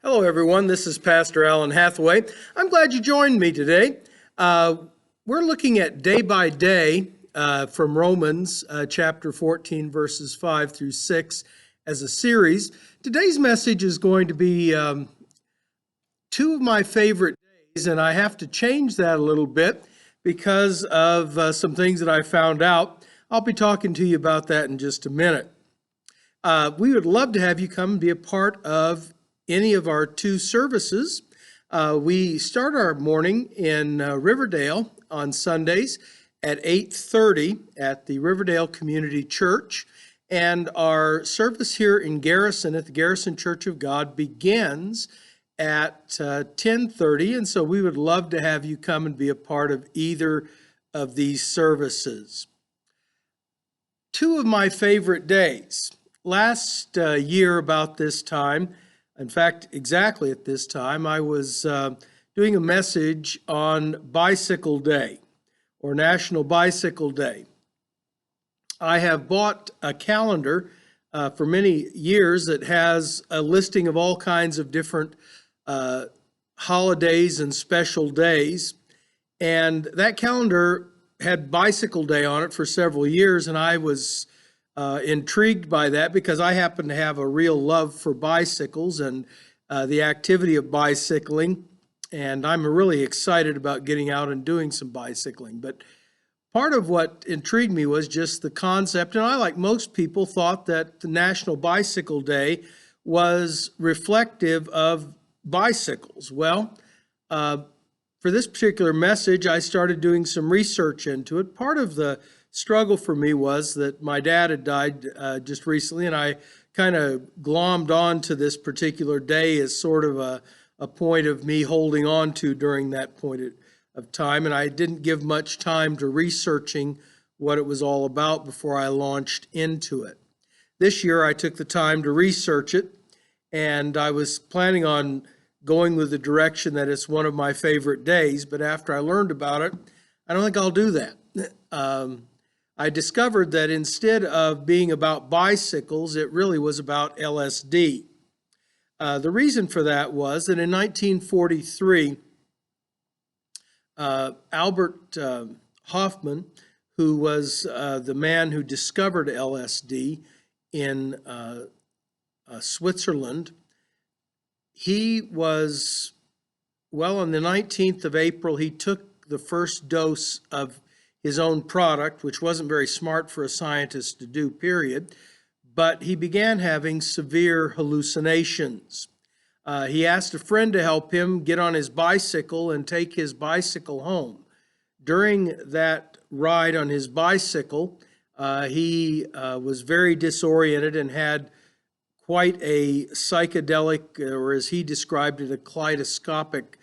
Hello, everyone. This is Pastor Alan Hathaway. I'm glad you joined me today. We're looking at day by day from Romans chapter 14, verses 5 through 6 as a series. Today's message is going to be two of my favorite days, and I have to change that a little bit because of some things that I found out. I'll be talking to you about that in just a minute. We would love to have you come and be a part of any of our two services. We start our morning in Riverdale on Sundays at 8:30 at the Riverdale Community Church. And our service here in Garrison at the Garrison Church of God begins at 10:30. And so we would love to have you come and be a part of either of these services. Two of my favorite days. Last year about this time, in fact, exactly at this time, I was doing a message on Bicycle Day, or National Bicycle Day. I have bought a calendar for many years that has a listing of all kinds of different holidays and special days. And that calendar had Bicycle Day on it for several years, and I was intrigued by that because I happen to have a real love for bicycles and the activity of bicycling, and I'm really excited about getting out and doing some bicycling. But part of what intrigued me was just the concept, and I, like most people, thought that the National Bicycle Day was reflective of bicycles. Well, for this particular message, I started doing some research into it. Part of the struggle for me was that my dad had died just recently, and I kind of glommed on to this particular day as sort of a point of me holding on to during that point of time, and I didn't give much time to researching what it was all about before I launched into it. This year, I took the time to research it, and I was planning on going with the direction that it's one of my favorite days, but after I learned about it, I don't think I'll do that. I discovered that instead of being about bicycles, it really was about LSD. The reason for that was that in 1943, Albert Hofmann, who was the man who discovered LSD in Switzerland, he was, well, on the 19th of April, he took the first dose of his own product, which wasn't very smart for a scientist to do, period, but he began having severe hallucinations. He asked a friend to help him get on his bicycle and take his bicycle home. During that ride on his bicycle, he was very disoriented and had quite a psychedelic, or as he described it, a kaleidoscopic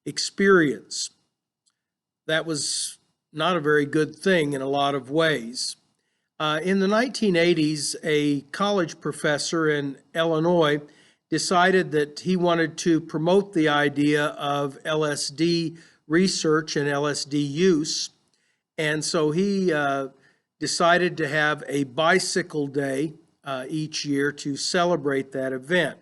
experience. That was not a very good thing in a lot of ways. In the 1980s, a college professor in Illinois decided that he wanted to promote the idea of LSD research and LSD use, and so he decided to have a bicycle day each year to celebrate that event.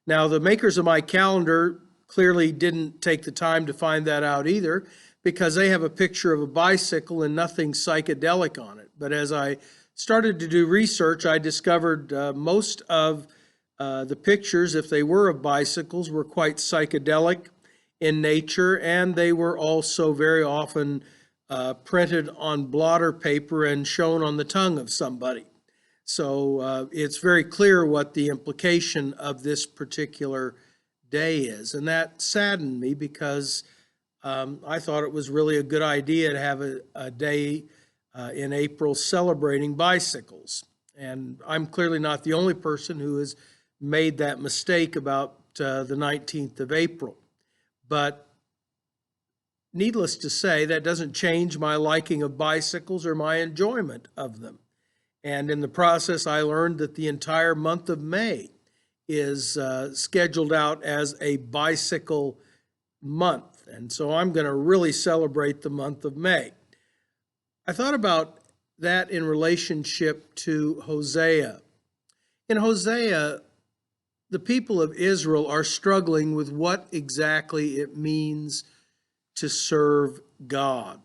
Now, the makers of my calendar clearly didn't take the time to find that out either, because they have a picture of a bicycle and nothing psychedelic on it. But as I started to do research, I discovered most of the pictures, if they were of bicycles, were quite psychedelic in nature, and they were also very often printed on blotter paper and shown on the tongue of somebody. So it's very clear what the implication of this particular day is. And that saddened me because I thought it was really a good idea to have a day in April celebrating bicycles. And I'm clearly not the only person who has made that mistake about the 19th of April. But needless to say, that doesn't change my liking of bicycles or my enjoyment of them. And in the process, I learned that the entire month of May is scheduled out as a bicycle month. And so I'm going to really celebrate the month of May. I thought about that in relationship to Hosea. In Hosea, the people of Israel are struggling with what exactly it means to serve God.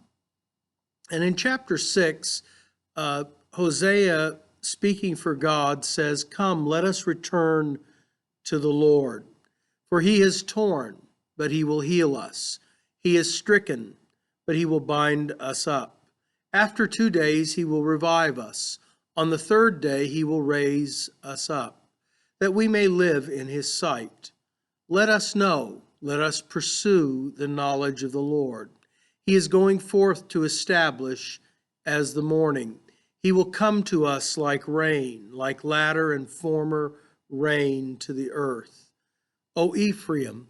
And in chapter 6, Hosea, speaking for God, says, "Come, let us return to the Lord. For he is torn, but he will heal us. He is stricken, but he will bind us up. After 2 days he will revive us. On the third day he will raise us up, that we may live in his sight. Let us know, let us pursue the knowledge of the Lord. He is going forth to establish as the morning. He will come to us like rain, like latter and former rain to the earth. O Ephraim,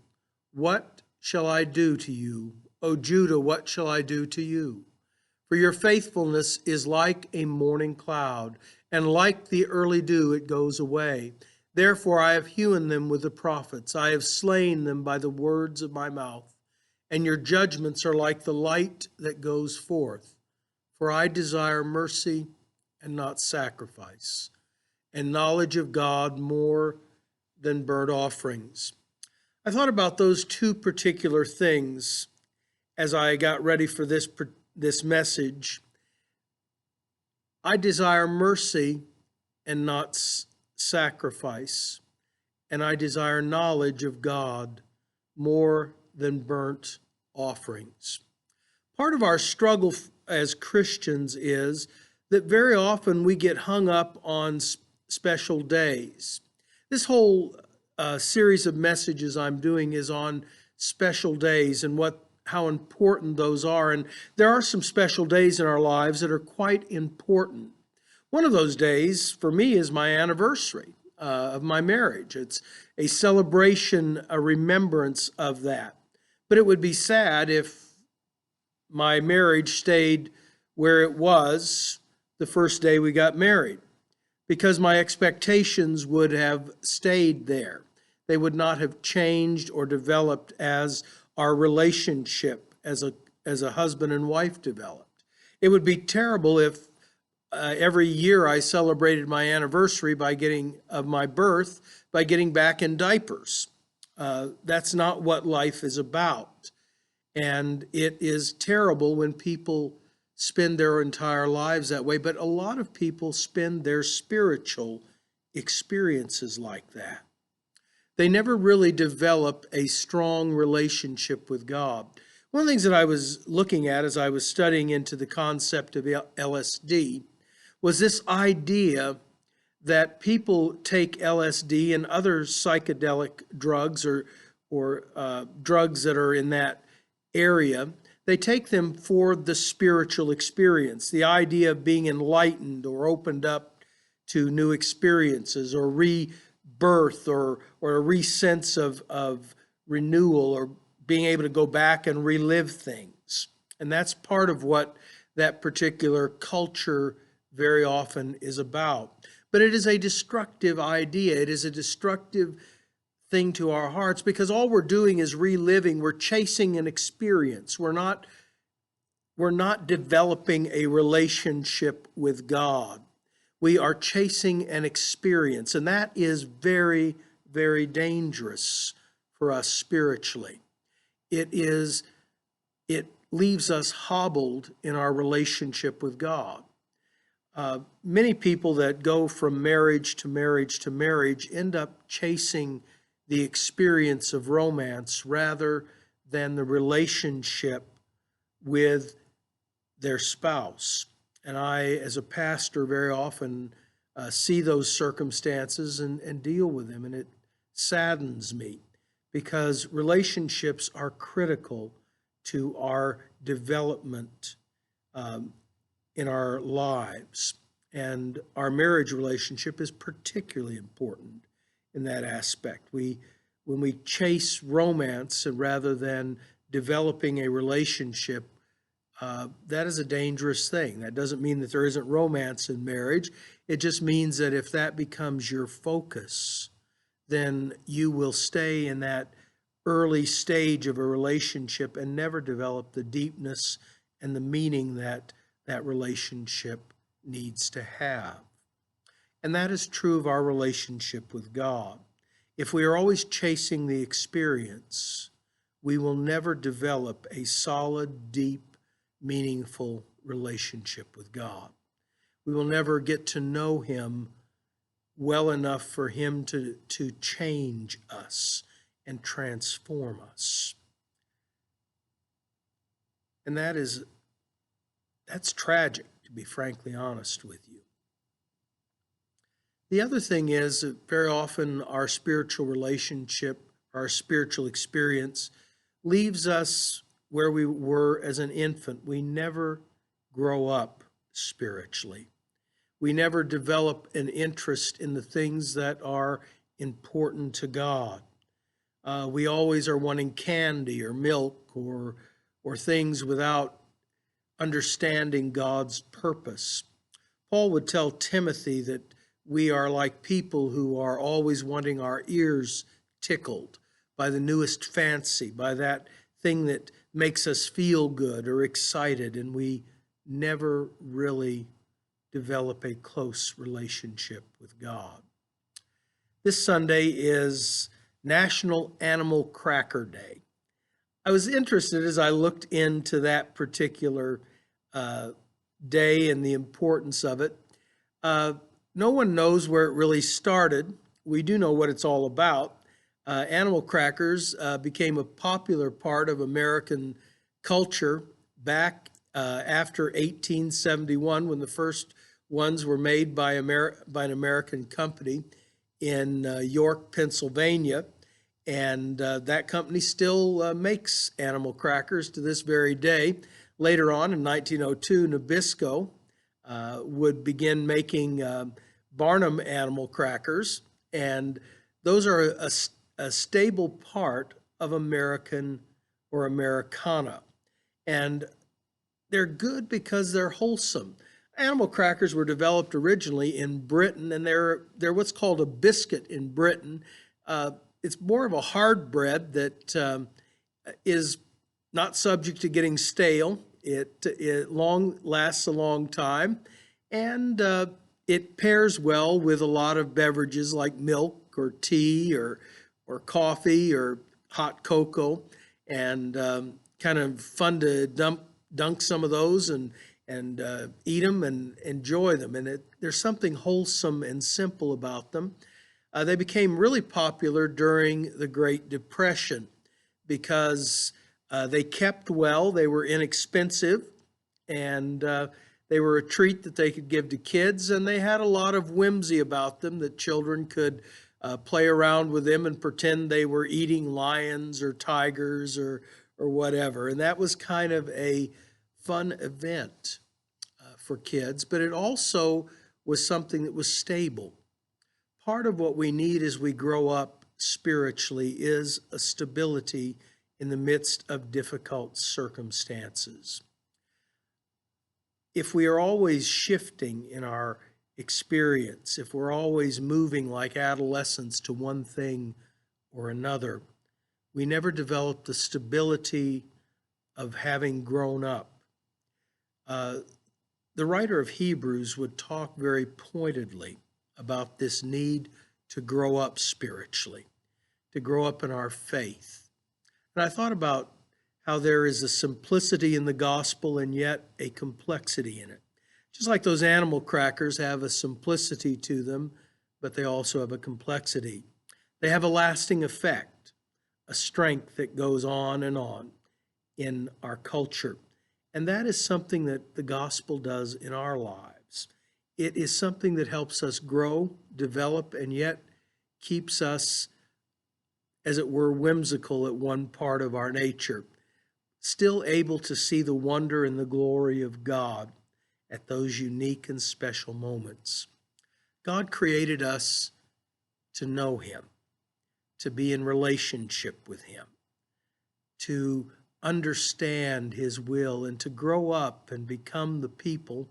what shall I do to you? O Judah, what shall I do to you? For your faithfulness is like a morning cloud, and like the early dew it goes away. Therefore I have hewn them with the prophets. I have slain them by the words of my mouth. And your judgments are like the light that goes forth. For I desire mercy and not sacrifice, and knowledge of God more than burnt offerings." I thought about those two particular things as I got ready for this message. I desire mercy and not sacrifice, and I desire knowledge of God more than burnt offerings. Part of our struggle as Christians is that very often we get hung up on special days. This whole series of messages I'm doing is on special days and how important those are. And there are some special days in our lives that are quite important. One of those days for me is my anniversary of my marriage. It's a celebration, a remembrance of that. But it would be sad if my marriage stayed where it was the first day we got married, because my expectations would have stayed there. They would not have changed or developed as our relationship as a husband and wife developed. It would be terrible if every year I celebrated my anniversary of my birth by getting back in diapers. That's not what life is about. And it is terrible when people spend their entire lives that way, but a lot of people spend their spiritual experiences like that. They never really develop a strong relationship with God. One of the things that I was looking at as I was studying into the concept of LSD was this idea that people take LSD and other psychedelic drugs or drugs that are in that area. They take them for the spiritual experience, the idea of being enlightened or opened up to new experiences or rebirth or a re-sense of renewal or being able to go back and relive things. And that's part of what that particular culture very often is about. But it is a destructive idea. It is a destructive thing to our hearts, because all we're doing is reliving. We're chasing an experience. We're not developing a relationship with God. We are chasing an experience, and that is very, very dangerous for us spiritually. It leaves us hobbled in our relationship with God. Many people that go from marriage to marriage to marriage end up chasing the experience of romance rather than the relationship with their spouse. And I, as a pastor, very often see those circumstances and deal with them, and it saddens me, because relationships are critical to our development in our lives. And our marriage relationship is particularly important in that aspect. When we chase romance rather than developing a relationship, that is a dangerous thing. That doesn't mean that there isn't romance in marriage. It just means that if that becomes your focus, then you will stay in that early stage of a relationship and never develop the deepness and the meaning that that relationship needs to have. And that is true of our relationship with God. If we are always chasing the experience, we will never develop a solid, deep, meaningful relationship with God. We will never get to know him well enough for him to change us and transform us. And that's tragic, to be frankly honest with you. The other thing is that very often our spiritual relationship, our spiritual experience leaves us where we were as an infant. We never grow up spiritually. We never develop an interest in the things that are important to God. We always are wanting candy or milk or things without understanding God's purpose. Paul would tell Timothy that we are like people who are always wanting our ears tickled by the newest fancy, by that thing that makes us feel good or excited, and we never really develop a close relationship with God. This Sunday is National Animal Cracker Day. I was interested as I looked into that particular day and the importance of it. No one knows where it really started. We do know what it's all about. Animal crackers became a popular part of American culture back after 1871, when the first ones were made by an American company in York, Pennsylvania. And that company still makes animal crackers to this very day. Later on in 1902, Nabisco would begin making Barnum animal crackers, and those are a stable part of American or Americana. And they're good because they're wholesome. Animal crackers were developed originally in Britain, and they're what's called a biscuit in Britain. It's more of a hard bread that is not subject to getting stale. It lasts a long time, and it pairs well with a lot of beverages like milk or tea or coffee or hot cocoa, and kind of fun to dunk some of those and eat them and enjoy them. And there's something wholesome and simple about them. They became really popular during the Great Depression because they kept well, they were inexpensive, and they were a treat that they could give to kids, and they had a lot of whimsy about them that children could play around with them and pretend they were eating lions or tigers or whatever. And that was kind of a fun event for kids, but it also was something that was stable. Part of what we need as we grow up spiritually is a stability in the midst of difficult circumstances. If we are always shifting in our experience, if we're always moving like adolescents to one thing or another, we never develop the stability of having grown up. The writer of Hebrews would talk very pointedly about this need to grow up spiritually, to grow up in our faith. And I thought about how there is a simplicity in the gospel and yet a complexity in it. Just like those animal crackers have a simplicity to them, but they also have a complexity. They have a lasting effect, a strength that goes on in our culture. And that is something that the gospel does in our lives. It is something that helps us grow, develop, and yet keeps us, as it were, whimsical at one part of our nature, still able to see the wonder and the glory of God at those unique and special moments. God created us to know him, to be in relationship with him, to understand his will, and to grow up and become the people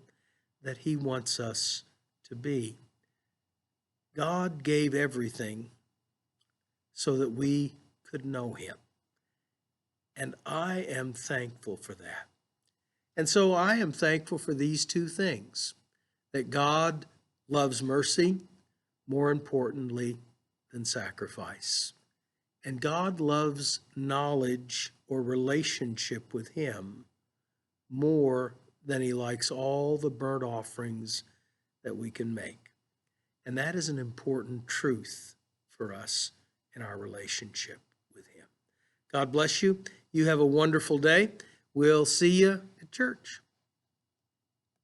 that he wants us to be. God gave everything so that we could know him. And I am thankful for that. And so I am thankful for these two things, that God loves mercy, more importantly, than than sacrifice. And God loves knowledge or relationship with him more than he likes all the burnt offerings that we can make. And that is an important truth for us in our relationship with him. God bless you. You have a wonderful day. We'll see you at church.